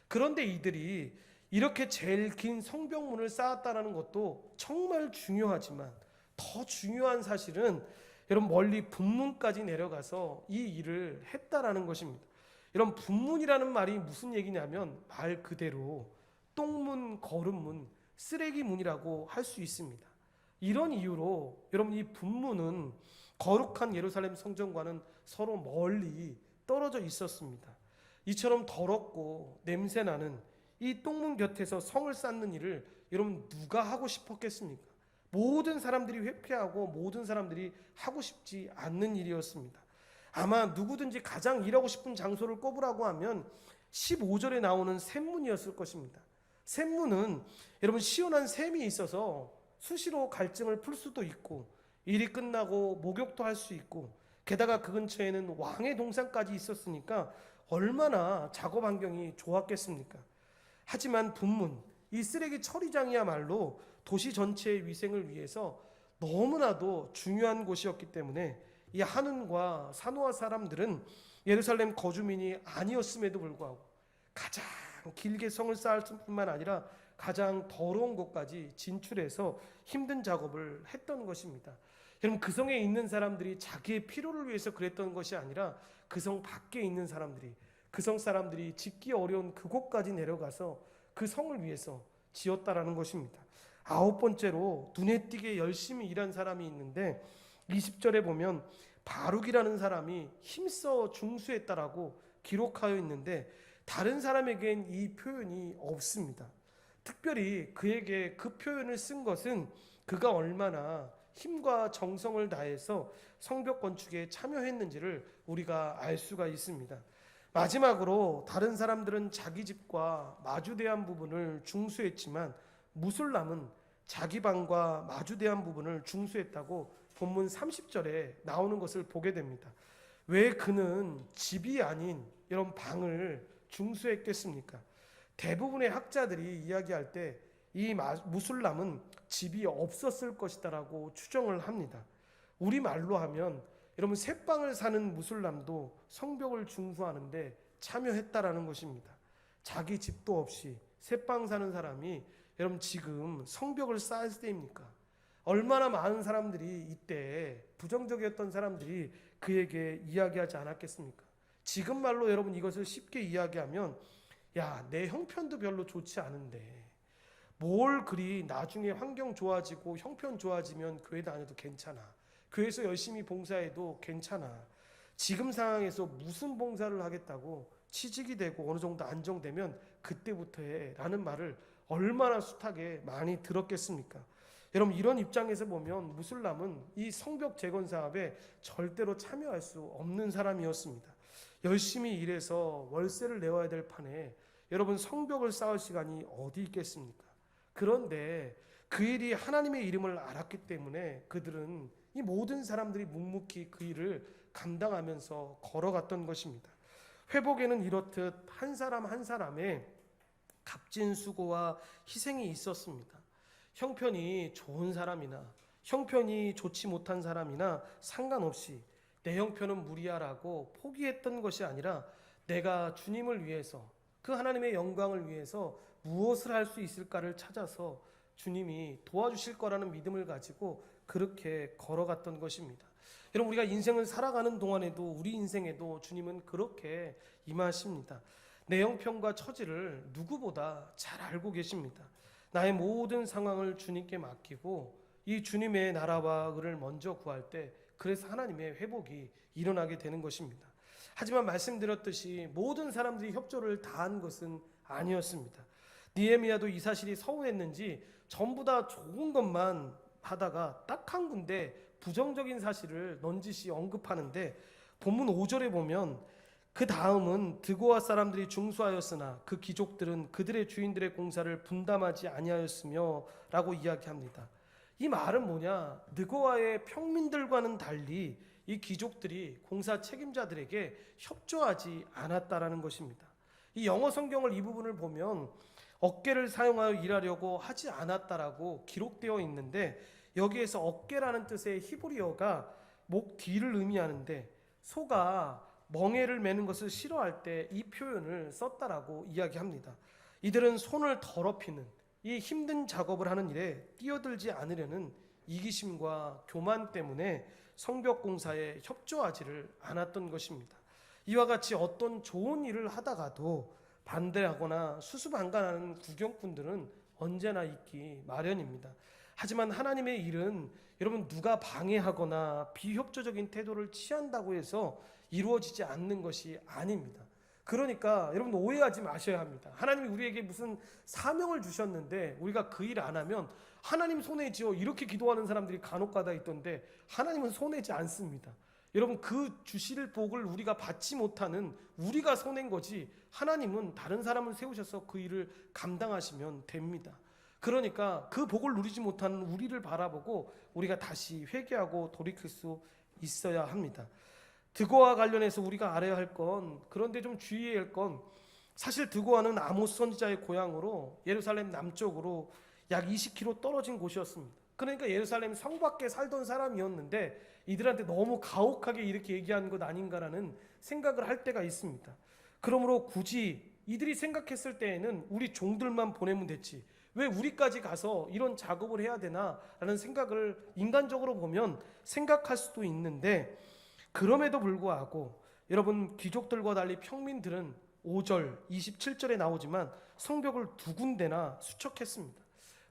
그런데 이들이 이렇게 제일 긴 성벽문을 쌓았다는 것도 정말 중요하지만 더 중요한 사실은 여러분 멀리 분문까지 내려가서 이 일을 했다라는 것입니다. 여러분 분문이라는 말이 무슨 얘기냐면 말 그대로 똥문, 거름문, 쓰레기문이라고 할 수 있습니다. 이런 이유로 여러분 이 분문은 거룩한 예루살렘 성전과는 서로 멀리 떨어져 있었습니다. 이처럼 더럽고 냄새나는 이 똥문 곁에서 성을 쌓는 일을 여러분 누가 하고 싶었겠습니까? 모든 사람들이 회피하고 모든 사람들이 하고 싶지 않는 일이었습니다. 아마 누구든지 가장 일하고 싶은 장소를 꼽으라고 하면 15절에 나오는 샘문이었을 것입니다. 샘문은 여러분 시원한 샘이 있어서 수시로 갈증을 풀 수도 있고 일이 끝나고 목욕도 할 수 있고 게다가 그 근처에는 왕의 동산까지 있었으니까 얼마나 작업 환경이 좋았겠습니까? 하지만 분문, 이 쓰레기 처리장이야말로 도시 전체의 위생을 위해서 너무나도 중요한 곳이었기 때문에 이 하눈과 산호아 사람들은 예루살렘 거주민이 아니었음에도 불구하고 가장 길게 성을 쌓을 뿐만 아니라 가장 더러운 곳까지 진출해서 힘든 작업을 했던 것입니다. 여러분, 그 성에 있는 사람들이 자기의 필요를 위해서 그랬던 것이 아니라 그 성 밖에 있는 사람들이, 그 성 사람들이 짓기 어려운 그곳까지 내려가서 그 성을 위해서 지었다라는 것입니다. 아홉 번째로 눈에 띄게 열심히 일한 사람이 있는데 20절에 보면 바룩이라는 사람이 힘써 중수했다라고 기록하여 있는데 다른 사람에겐 이 표현이 없습니다. 특별히 그에게 그 표현을 쓴 것은 그가 얼마나 힘과 정성을 다해서 성벽 건축에 참여했는지를 우리가 알 수가 있습니다. 마지막으로 다른 사람들은 자기 집과 마주대한 부분을 중수했지만 무술람은 자기 방과 마주대한 부분을 중수했다고 본문 30절에 나오는 것을 보게 됩니다. 왜 그는 집이 아닌 이런 방을 중수했겠습니까? 대부분의 학자들이 이야기할 때 이 무술람은 집이 없었을 것이다라고 추정을 합니다. 우리말로 하면 여러분, 새방을 사는 무술람도 성벽을 중수하는데 참여했다라는 것입니다. 자기 집도 없이 새방 사는 사람이 여러분 지금 성벽을 쌓을 때입니까? 얼마나 많은 사람들이 이때 부정적이었던 사람들이 그에게 이야기하지 않았겠습니까? 지금 말로 여러분 이것을 쉽게 이야기하면, 야, 내 형편도 별로 좋지 않은데 뭘 그리 나중에 환경 좋아지고 형편 좋아지면 교회 다녀도 괜찮아, 교회에서 열심히 봉사해도 괜찮아, 지금 상황에서 무슨 봉사를 하겠다고 취직이 되고 어느 정도 안정되면 그때부터 해 라는 말을 얼마나 숱하게 많이 들었겠습니까? 여러분, 이런 입장에서 보면 무술람은 이 성벽 재건 사업에 절대로 참여할 수 없는 사람이었습니다. 열심히 일해서 월세를 내와야 될 판에 여러분 성벽을 쌓을 시간이 어디 있겠습니까? 그런데 그 일이 하나님의 이름을 알았기 때문에 그들은 이 모든 사람들이 묵묵히 그 일을 감당하면서 걸어갔던 것입니다. 회복에는 이렇듯 한 사람 한 사람의 값진 수고와 희생이 있었습니다. 형편이 좋은 사람이나 형편이 좋지 못한 사람이나 상관없이 내 형편은 무리하라고 포기했던 것이 아니라 내가 주님을 위해서, 그 하나님의 영광을 위해서 무엇을 할 수 있을까를 찾아서 주님이 도와주실 거라는 믿음을 가지고 그렇게 걸어갔던 것입니다. 여러분, 우리가 인생을 살아가는 동안에도 우리 인생에도 주님은 그렇게 임하십니다. 내 형편과 처지를 누구보다 잘 알고 계십니다. 나의 모든 상황을 주님께 맡기고 이 주님의 나라와 의를 먼저 구할 때 그래서 하나님의 회복이 일어나게 되는 것입니다. 하지만 말씀드렸듯이 모든 사람들이 협조를 다한 것은 아니었습니다. 느헤미야도 이 사실이 서운했는지 전부 다 좋은 것만 하다가 딱 한 군데 부정적인 사실을 넌지시 언급하는데 본문 5절에 보면 그 다음은 드고아 사람들이 중수하였으나 그 귀족들은 그들의 주인들의 공사를 분담하지 아니하였으며 라고 이야기합니다. 이 말은 뭐냐? 느고아의 평민들과는 달리 이 귀족들이 공사 책임자들에게 협조하지 않았다라는 것입니다. 이 영어 성경을 이 부분을 보면 어깨를 사용하여 일하려고 하지 않았다라고 기록되어 있는데 여기에서 어깨라는 뜻의 히브리어가 목 뒤를 의미하는데 소가 멍에를 매는 것을 싫어할 때 이 표현을 썼다라고 이야기합니다. 이들은 손을 더럽히는 이 힘든 작업을 하는 일에 뛰어들지 않으려는 이기심과 교만 때문에 성벽 공사에 협조하지를 않았던 것입니다. 이와 같이 어떤 좋은 일을 하다가도 반대하거나 수수방관하는 구경꾼들은 언제나 있기 마련입니다. 하지만 하나님의 일은 여러분 누가 방해하거나 비협조적인 태도를 취한다고 해서 이루어지지 않는 것이 아닙니다. 그러니까 여러분 오해하지 마셔야 합니다. 하나님이 우리에게 무슨 사명을 주셨는데 우리가 그 일 안 하면 하나님 손해지요 이렇게 기도하는 사람들이 간혹가다 있던데 하나님은 손해지 않습니다. 여러분 그 주실 복을 우리가 받지 못하는 우리가 손해인 거지 하나님은 다른 사람을 세우셔서 그 일을 감당하시면 됩니다. 그러니까 그 복을 누리지 못하는 우리를 바라보고 우리가 다시 회개하고 돌이킬 수 있어야 합니다. 드고와 관련해서 우리가 알아야 할 건, 그런데 좀 주의해야 할 건, 사실 드고아는 아모스 선지자의 고향으로 예루살렘 남쪽으로 약 20km 떨어진 곳이었습니다. 그러니까 예루살렘 성 밖에 살던 사람이었는데 이들한테 너무 가혹하게 이렇게 얘기하는 것 아닌가라는 생각을 할 때가 있습니다. 그러므로 굳이 이들이 생각했을 때에는 우리 종들만 보내면 됐지, 왜 우리까지 가서 이런 작업을 해야 되나 라는 생각을 인간적으로 보면 생각할 수도 있는데, 그럼에도 불구하고 여러분, 귀족들과 달리 평민들은 5절, 27절에 나오지만 성벽을 두 군데나 수척했습니다.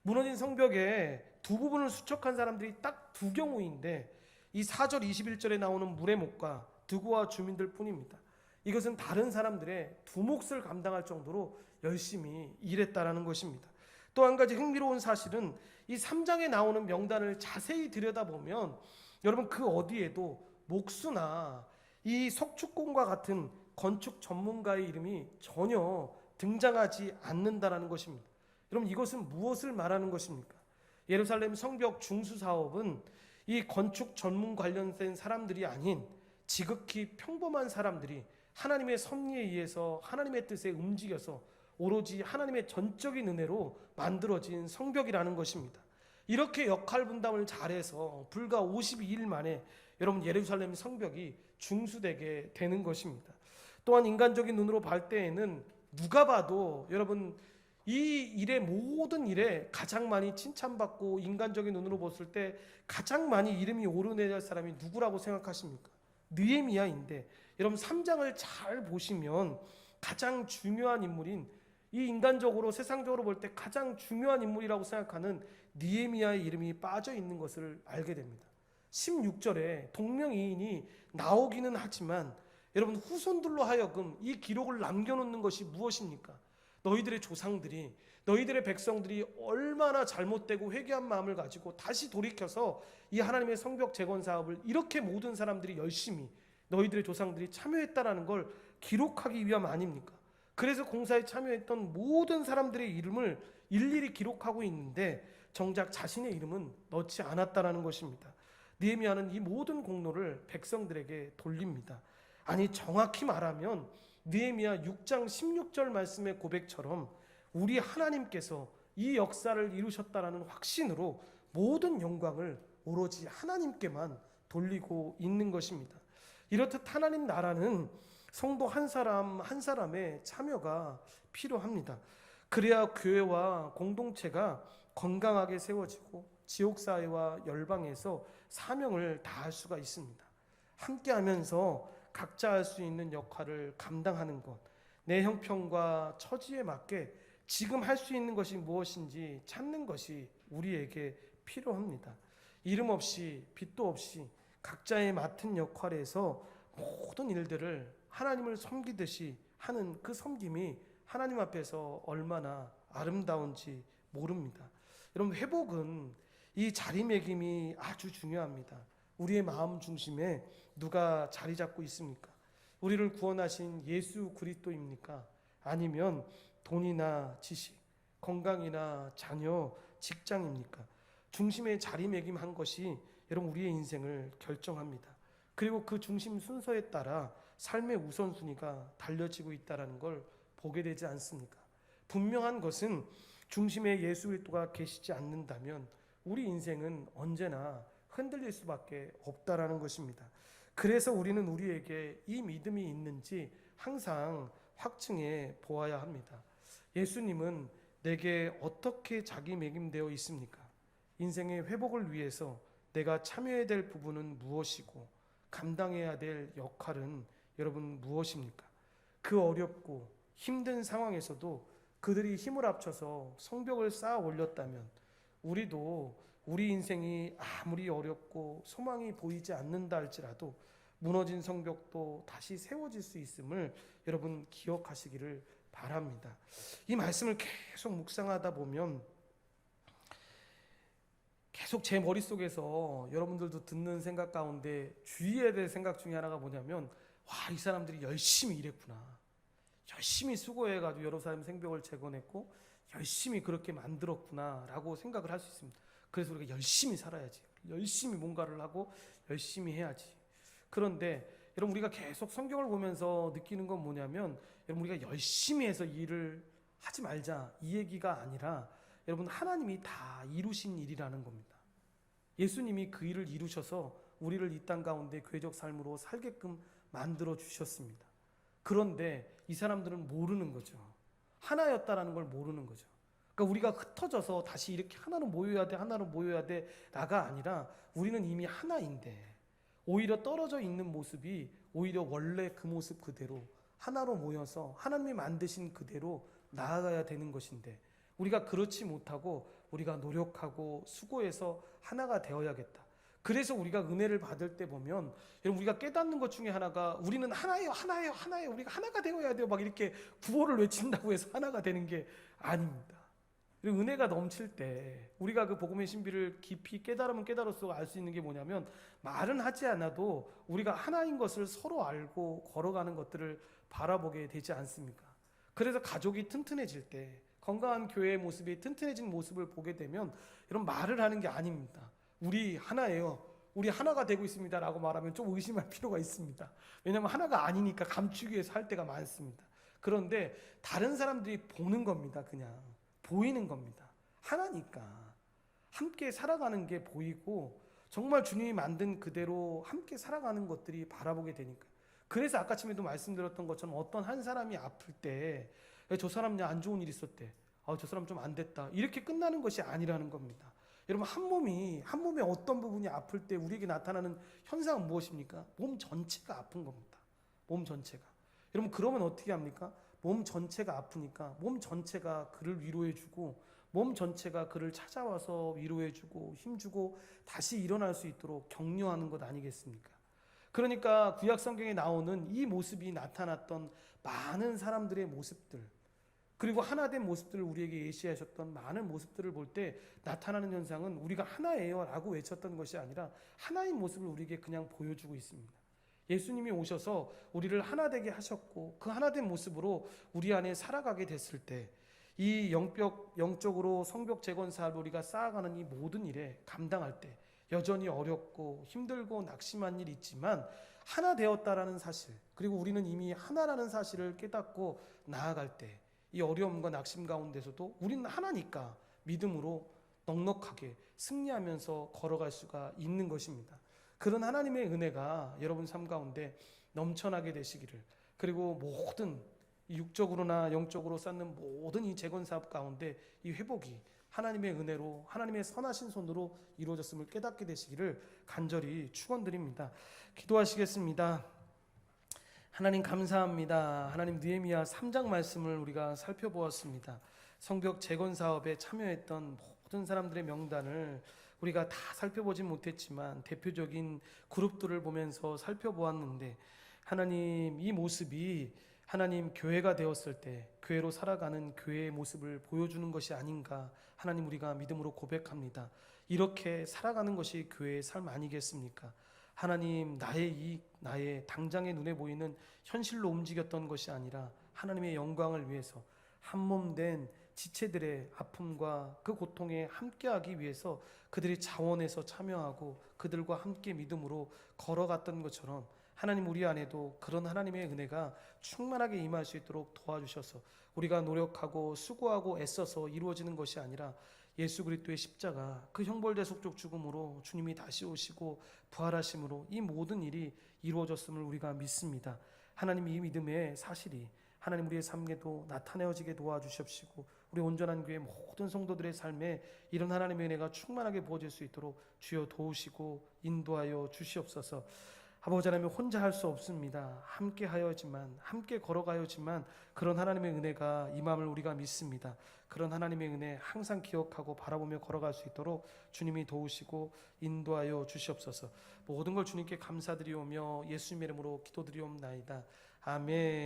무너진 성벽의 두 부분을 수척한 사람들이 딱 두 경우인데, 이 4절 21절에 나오는 물의 목과 드고아 주민들 뿐입니다. 이것은 다른 사람들의 두 몫을 감당할 정도로 열심히 일했다라는 것입니다. 또 한 가지 흥미로운 사실은 이 3장에 나오는 명단을 자세히 들여다보면 여러분, 그 어디에도 목수나 이 석축공과 같은 건축 전문가의 이름이 전혀 등장하지 않는다라는 것입니다. 여러분, 이것은 무엇을 말하는 것입니까? 예루살렘 성벽 중수 사업은 이 건축 전문 관련된 사람들이 아닌 지극히 평범한 사람들이 하나님의 섭리에 의해서 하나님의 뜻에 움직여서 오로지 하나님의 전적인 은혜로 만들어진 성벽이라는 것입니다. 이렇게 역할 분담을 잘해서 불과 52일 만에 여러분, 예루살렘 성벽이 중수되게 되는 것입니다. 또한 인간적인 눈으로 볼 때에는 누가 봐도 여러분, 이 일의 모든 일에 가장 많이 칭찬받고 인간적인 눈으로 봤을 때 가장 많이 이름이 오르내릴 사람이 누구라고 생각하십니까? 느헤미야인데, 여러분 3장을 잘 보시면 가장 중요한 인물인, 이 인간적으로 세상적으로 볼 때 가장 중요한 인물이라고 생각하는 느헤미야의 이름이 빠져 있는 것을 알게 됩니다. 16절에 동명이인이 나오기는 하지만 여러분, 후손들로 하여금 이 기록을 남겨놓는 것이 무엇입니까? 너희들의 조상들이, 너희들의 백성들이 얼마나 잘못되고 회개한 마음을 가지고 다시 돌이켜서 이 하나님의 성벽 재건 사업을 이렇게 모든 사람들이 열심히 너희들의 조상들이 참여했다라는 걸 기록하기 위함 아닙니까? 그래서 공사에 참여했던 모든 사람들의 이름을 일일이 기록하고 있는데 정작 자신의 이름은 넣지 않았다라는 것입니다. 느헤미야는 이 모든 공로를 백성들에게 돌립니다. 아니, 정확히 말하면 느헤미야 6장 16절 말씀의 고백처럼 우리 하나님께서 이 역사를 이루셨다라는 확신으로 모든 영광을 오로지 하나님께만 돌리고 있는 것입니다. 이렇듯 하나님 나라는 성도 한 사람 한 사람의 참여가 필요합니다. 그래야 교회와 공동체가 건강하게 세워지고 지옥사회와 열방에서 사명을 다할 수가 있습니다. 함께하면서 각자 할 수 있는 역할을 감당하는 것, 내 형편과 처지에 맞게 지금 할 수 있는 것이 무엇인지 찾는 것이 우리에게 필요합니다. 이름 없이 빚도 없이 각자의 맡은 역할에서 모든 일들을 하나님을 섬기듯이 하는 그 섬김이 하나님 앞에서 얼마나 아름다운지 모릅니다. 여러분, 회복은 이 자리매김이 아주 중요합니다. 우리의 마음 중심에 누가 자리 잡고 있습니까? 우리를 구원하신 예수 그리스도입니까? 아니면 돈이나 지식, 건강이나 자녀, 직장입니까? 중심에 자리매김한 것이 여러분, 우리의 인생을 결정합니다. 그리고 그 중심 순서에 따라 삶의 우선순위가 달려지고 있다는 걸 보게 되지 않습니까? 분명한 것은 중심에 예수 그리스도가 계시지 않는다면 우리 인생은 언제나 흔들릴 수밖에 없다라는 것입니다. 그래서 우리는 우리에게 이 믿음이 있는지 항상 확증해 보아야 합니다. 예수님은 내게 어떻게 자기매김되어 있습니까? 인생의 회복을 위해서 내가 참여해야 될 부분은 무엇이고 감당해야 될 역할은 여러분 무엇입니까? 그 어렵고 힘든 상황에서도 그들이 힘을 합쳐서 성벽을 쌓아 올렸다면 우리도 우리 인생이 아무리 어렵고 소망이 보이지 않는다 할지라도 무너진 성벽도 다시 세워질 수 있음을 여러분 기억하시기를 바랍니다. 이 말씀을 계속 묵상하다 보면 계속 제 머릿속에서 여러분들도 듣는 생각 가운데 주의해야 될 생각 중에 하나가 뭐냐면, 와, 이 사람들이 열심히 일했구나, 열심히 수고해가지고 예루살렘 성벽을 재건했고 열심히 그렇게 만들었구나 라고 생각을 할 수 있습니다. 그래서 우리가 열심히 살아야지, 열심히 뭔가를 하고 열심히 해야지. 그런데 여러분, 우리가 계속 성경을 보면서 느끼는 건 뭐냐면, 여러분, 우리가 열심히 해서 일을 하지 말자 이 얘기가 아니라 여러분, 하나님이 다 이루신 일이라는 겁니다. 예수님이 그 일을 이루셔서 우리를 이 땅 가운데 교회적 삶으로 살게끔 만들어 주셨습니다. 그런데 이 사람들은 모르는 거죠. 하나였다라는 걸 모르는 거죠. 그러니까 우리가 흩어져서 다시 이렇게 하나로 모여야 돼, 하나로 모여야 돼라가 아니라 우리는 이미 하나인데 오히려 떨어져 있는 모습이 오히려 원래 그 모습 그대로 하나로 모여서 하나님이 만드신 그대로 나아가야 되는 것인데 우리가 그렇지 못하고 우리가 노력하고 수고해서 하나가 되어야겠다. 그래서 우리가 은혜를 받을 때 보면 여러분 우리가 깨닫는 것 중에 하나가 우리는 하나예요, 하나예요, 하나예요. 우리가 하나가 되어야 돼요. 막 이렇게 구호를 외친다고 해서 하나가 되는 게 아닙니다. 그리고 은혜가 넘칠 때 우리가 그 복음의 신비를 깊이 깨달으면 깨달을수록 알 수 있는 게 뭐냐면 말은 하지 않아도 우리가 하나인 것을 서로 알고 걸어가는 것들을 바라보게 되지 않습니까? 그래서 가족이 튼튼해질 때 건강한 교회의 모습이 튼튼해진 모습을 보게 되면 이런 말을 하는 게 아닙니다. 우리 하나예요. 우리 하나가 되고 있습니다 라고 말하면 좀 의심할 필요가 있습니다. 왜냐하면 하나가 아니니까 감추기 위해서 할 때가 많습니다. 그런데 다른 사람들이 보는 겁니다. 그냥 보이는 겁니다. 하나니까 함께 살아가는 게 보이고 정말 주님이 만든 그대로 함께 살아가는 것들이 바라보게 되니까. 그래서 아까 아침에도 말씀드렸던 것처럼 어떤 한 사람이 아플 때 저 사람 안 좋은 일 있었대, 저 사람 좀 안 됐다, 이렇게 끝나는 것이 아니라는 겁니다. 여러분 한 몸의 어떤 부분이 아플 때 우리에게 나타나는 현상은 무엇입니까? 몸 전체가 아픈 겁니다. 몸 전체가. 여러분 그러면 어떻게 합니까? 몸 전체가 아프니까 몸 전체가 그를 위로해주고 몸 전체가 그를 찾아와서 위로해주고 힘주고 다시 일어날 수 있도록 격려하는 것 아니겠습니까? 그러니까 구약 성경에 나오는 이 모습이 나타났던 많은 사람들의 모습들, 그리고 하나된 모습들을 우리에게 예시하셨던 많은 모습들을 볼 때 나타나는 현상은 우리가 하나예요 라고 외쳤던 것이 아니라 하나인 모습을 우리에게 그냥 보여주고 있습니다. 예수님이 오셔서 우리를 하나 되게 하셨고 그 하나된 모습으로 우리 안에 살아가게 됐을 때 이 영적으로 성벽 재건 사업을 우리가 쌓아가는 이 모든 일에 감당할 때 여전히 어렵고 힘들고 낙심한 일이 있지만 하나 되었다라는 사실, 그리고 우리는 이미 하나라는 사실을 깨닫고 나아갈 때 이 어려움과 낙심 가운데서도 우리는 하나니까 믿음으로 넉넉하게 승리하면서 걸어갈 수가 있는 것입니다. 그런 하나님의 은혜가 여러분 삶 가운데 넘쳐나게 되시기를, 그리고 모든 육적으로나 영적으로 쌓는 모든 이 재건 사업 가운데 이 회복이 하나님의 은혜로 하나님의 선하신 손으로 이루어졌음을 깨닫게 되시기를 간절히 축원드립니다. 기도하시겠습니다. 하나님 감사합니다. 하나님 느헤미야 3장 말씀을 우리가 살펴보았습니다. 성벽 재건 사업에 참여했던 모든 사람들의 명단을 우리가 다 살펴보진 못했지만 대표적인 그룹들을 보면서 살펴보았는데 하나님 이 모습이 하나님 교회가 되었을 때 교회로 살아가는 교회의 모습을 보여주는 것이 아닌가 하나님 우리가 믿음으로 고백합니다. 이렇게 살아가는 것이 교회의 삶 아니겠습니까? 하나님 나의 당장의 눈에 보이는 현실로 움직였던 것이 아니라 하나님의 영광을 위해서 한몸된 지체들의 아픔과 그 고통에 함께하기 위해서 그들이 자원해서 참여하고 그들과 함께 믿음으로 걸어갔던 것처럼 하나님 우리 안에도 그런 하나님의 은혜가 충만하게 임할 수 있도록 도와주셔서 우리가 노력하고 수고하고 애써서 이루어지는 것이 아니라 예수 그리스도의 십자가 그 형벌대속적 죽음으로 주님이 다시 오시고 부활하심으로 이 모든 일이 이루어졌음을 우리가 믿습니다. 하나님 이 믿음의 사실이 하나님 우리의 삶에도 나타내어지게 도와주십시고 우리 온전한 교회 모든 성도들의 삶에 이런 하나님의 은혜가 충만하게 부어질 수 있도록 주여 도우시고 인도하여 주시옵소서. 아버지 하나님 혼자 할 수 없습니다. 함께 하여지만 함께 걸어가야지만 그런 하나님의 은혜가 임함을 우리가 믿습니다. 그런 하나님의 은혜 항상 기억하고 바라보며 걸어갈 수 있도록 주님이 도우시고 인도하여 주시옵소서. 모든 걸 주님께 감사드리오며 예수님의 이름으로 기도드리옵나이다. 아멘.